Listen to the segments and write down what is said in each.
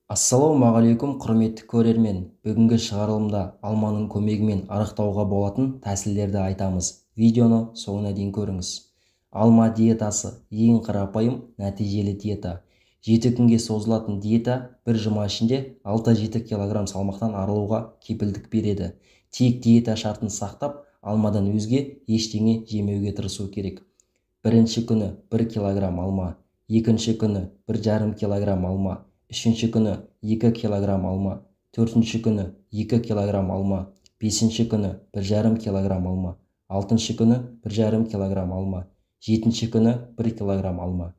Ассалаумағалейкум құрметті көрермен. Бүгінгі шығарылымда алманың көмегімен арықтауға болатын тәсілдерді айтамыз. Видеоны соңына дейін көріңіз. Алма диетасы ең қарапайым, нәтижелі диета. 7 күнге созылатын диета бір жұма ішінде 6-7 кг салмақтан арылуға кепілдік береді. Тек диета шартын сақтап, алмадан өзге ештеңе жемеуге тырысу керек. Бірінші күні 1 кг алма, екінші күні 1,5 кг алма, үшінші күні 2 кг алма, төртінші күні 2 кг алма, бесінші күні 1,5 кг алма, алтыншы күні 1,5 кг алма, жетінші күні 1 кг алма.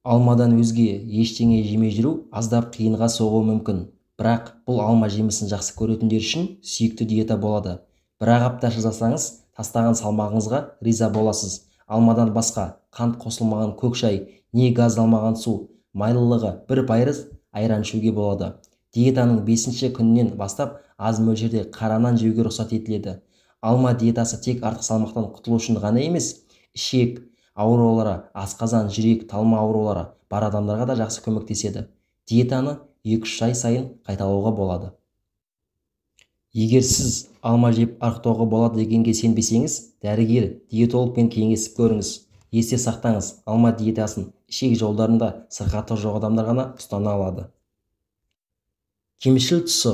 Алмадан өзге ештеңе жемей жүру аздап қиынға соғуы мүмкін, бірақ бұл алма жемісін жақсы көретіндер үшін сүйікті диета болады. Бір апта жасасаңыз, тастаған салмағыңызға риза боласыз. Алмадан басқа қант қосылмаған көк шай, не газдалмаған су, майлылығы 1% айран ішуге болады. Диетаның 5-ші күнінен бастап аз мөлшерде қара нан жеуге рұқсат етіледі. Алма диетасы тек артық салмақтан құтылу үшін ғана емес, ішек аурулары, асқазан, жүрек, талма аурулары бар адамдарға да жақсы көмектеседі. Диетаны 2-3 ай сайын қайталауға болады. Егер сіз алма жеп арықтауға болады дегенге сенбесеңіз, дәрігер, диетологпен кеңесіп көріңіз. Есте сақтаңыз, алма диетасын ішек жолдарында сырқаты жоқ адамдар ғана ұстана алады. Кемшіл тұсы,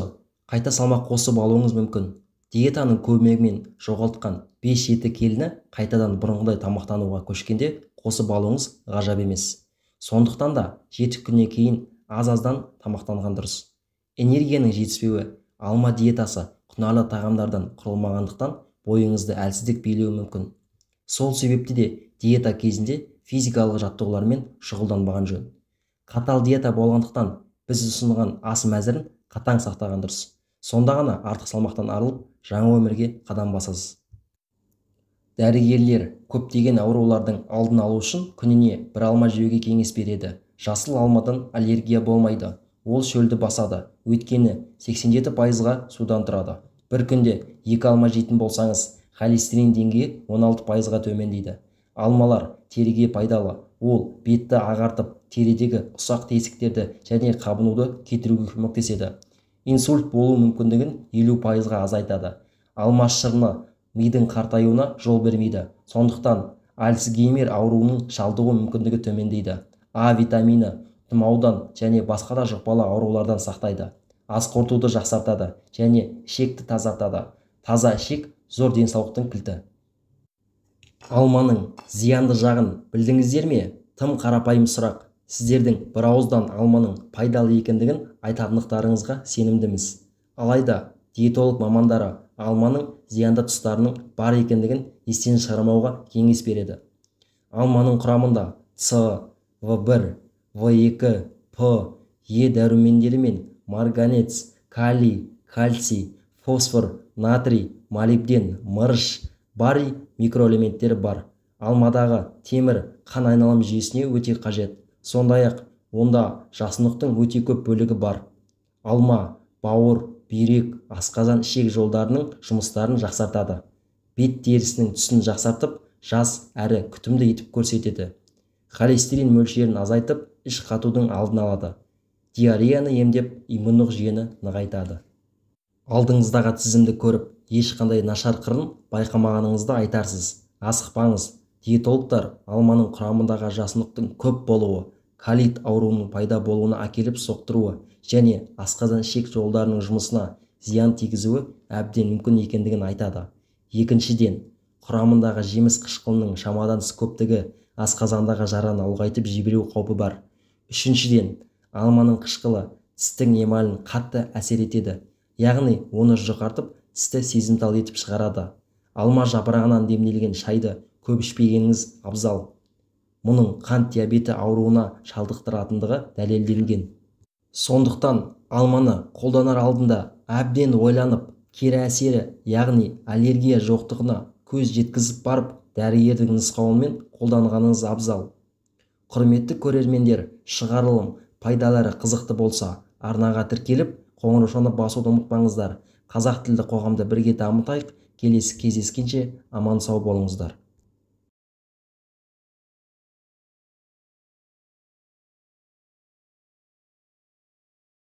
қайта салмақ қосып алуыңыз мүмкін. Диетаның көмегімен жоғалтқан 5-7 келіні қайтадан бұрынғыдай тамақтануға көшкенде қосып алуыңыз ғажап емес. Сондықтан да 7 күннен кейін аз-аздан тамақтанған дұрыс. Энергияның жетіспеуі, алма диетасы құнарлы тағамдардан құрылмағандықтан бойыңызды әлсіздік билеуі мүмкін. Сол себепті де диета кезінде физикалық жаттығулармен шұғылданбаған жөн. Қатал диета болғандықтан біз ұсынған ас мәзірін қатаң сақтаған дұрыс. Сонда ғана артық салмақтан арылып, жаңа өмірге қадам басасыз. Дәрігерлер көптеген аурулардың алдын алу үшін күніне бір алма жеуге кеңес береді. Жасыл алмадан аллергия болмайды. Ол шөлді басады, өйткені 87%-ға судан тұрады. Бір күнде 2 алма жейтін болсаңыз, холестерин деңгейі 16%-ға төмендейді. Алмалар теріге пайдалы. Ол бетті ағартып, терідегі ұсақ тесіктерді және қабынуды кетіруге көмектеседі. Инсульт болу мүмкіндігін 50%-ға азайтады. Алма шырыны мидың қартаюына жол бермейді. Сондықтан Альцгеймер ауруының шалдығу мүмкіндігі төмендейді. А витамині тұмаудан және басқа да жұқпалы аурулардан сақтайды. Ас қорытуды жақсартады және ішекті тазартады. Таза ішек зор денсаулықтың кілті. Алманың зиянды жағын білдіңіздер ме? Тым қарапайым сұрақ. Сіздердің бір ауыздан алманың пайдалы екендігін айтатындықтарыңызға сенімдіміз. Алайда диетолог мамандары алманың зиянды тұстарының бар екендігін естен шығармауға кеңес береді. Алманың құрамында С, В1, В2, П, Е дәрумендері мен марганец, калий, кальций, фосфор, натрий, молибден, мырыш, барий микроэлементтері бар. Алмадағы темір қан айналым жүйесіне өте қажет. Сондай-ақ онда жасұнықтың өте көп бөлігі бар. Алма бауыр, бүйрек, асқазан, ішек жолдарының жұмыстарын жақсартады. Бет терісінің түсін жақсартып, жас әрі күтімді етіп көрсетеді. Холестерин мөлшерін азайтып, іш қатудың алдын алады. Диареяны емдеп, иммундық жүйені нығайтады. Алдыңыздағы тізімді көріп, ешқандай нашар қырын байқамағаныңызды айтарсыз. Асықпаңыз. Диетологтар алманың құрамындағы жасұнықтың көп болуы, колит ауруының пайда болуына әкеліп соқтыруы және асқазан ішек жолдарының жұмысына зиян тигізуі әбден мүмкін екендігін айтады. Екіншіден, құрамындағы жеміс қышқылының шамадан тыс көптігі асқазандағы жараны ұлғайтып жіберу қаупі бар. Үшіншіден, алманың қышқылы тістің эмалін қатты әсер етеді, яғни оны жұқартып, тісті сезімтал етіп шығарады. Алма жапырағынан демделген шайды көп ішпегеніңіз абзал. Мұның қант диабеті ауруына шалдықтыратындығы дәлелденген. Сондықтан алманы қолданар алдында әбден ойланып, кері әсері, яғни аллергия жоқтығына көз жеткізіп барып, дәрігердің нұсқауымен қолданғаныңыз абзал. Құрметті көрермендер, шығарылым пайдалары қызықты болса, арнаға тіркеліп, қоңыраушаны басуды ұмытпаңыздар. Қазақ тілді қоғамды бірге дамытайық. Келесі кездескенше аман сау болыңыздар.